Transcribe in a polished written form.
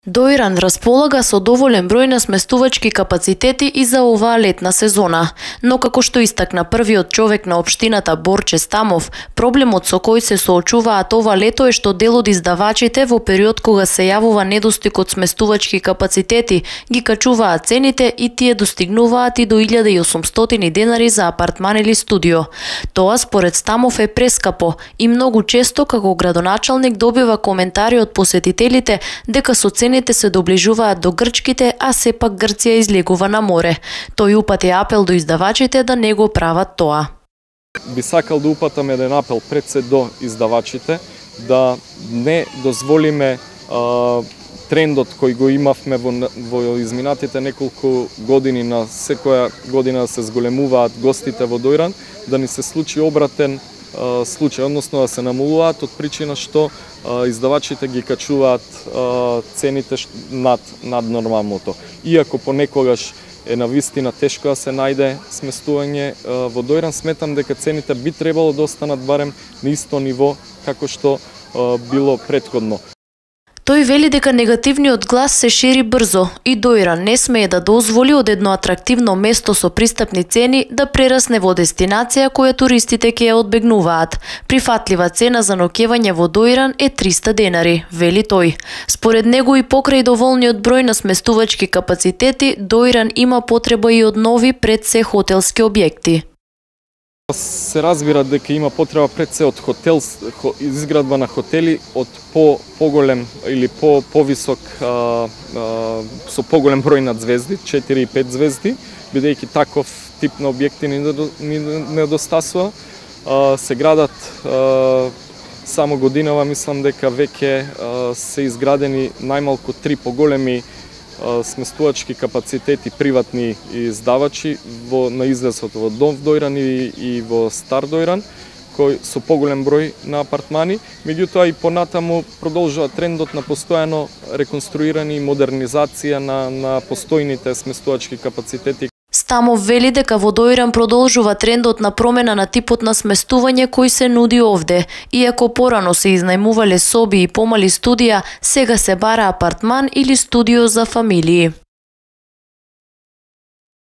Доиран располага со доволен број на сместувачки капацитети и за оваа летна сезона, но како што истакна првиот човек на општината Борче Стамов, проблемот со кој се соочуваат ова лето е што дел од издавачите во период кога се јавува недостиг од сместувачки капацитети, ги качуваат цените и тие достигнуваат и до 1800 денари за апартман или студио. Тоа според Стамов е прескапо и многу често како градоначалник добива коментари од посетителите дека со цените се доближуваат до грчките, а сепак Грција излегува на море. Тој упати апел до издавачите да не го прават тоа. Би сакал да упатам еден апел пред се до издавачите да не дозволиме трендот кој го имавме во изминатите неколку години, на секоја година да се зголемуваат гостите во Доиран, да ни се случи обратен случај, односно да се намалуваат од причина што издавачите ги качуваат цените над нормалното. Иако понекогаш е навистина тешко да се најде сместување во Доиран, сметам дека цените би требало да останат барем на исто ниво како што било претходно. Тој вели дека негативниот глас се шири брзо и Доиран не смее да дозволи од едно атрактивно место со пристапни цени да прерасне во дестинација која туристите ќе ја одбегнуваат. Прифатлива цена за ноќевање во Доиран е 300 денари, вели тој. Според него и покрај доволниот број на сместувачки капацитети, Доиран има потреба и од нови пред се хотелски објекти. Се разбира дека има потреба пред се од изградба на хотели од поголем или повисок со поголем број на звезди, 4 и 5 звезди, бидејќи таков тип на објекти ни недостасува. Се градат само годинава, мислам дека веќе се изградени најмалку 3 поголеми сместувачки капацитети приватни издавачи на излезот во Нов Доиран и во Стар Доиран, кој со поголем број на апартмани. Меѓутоа и понатаму продолжува трендот на постојано реконструирани и модернизација на постојните сместувачки капацитети. Стамов вели дека во Доиран продолжува трендот на промена на типот на сместување кој се нуди овде. Иако порано се изнајмувале соби и помали студија, сега се бара апартман или студио за фамилии.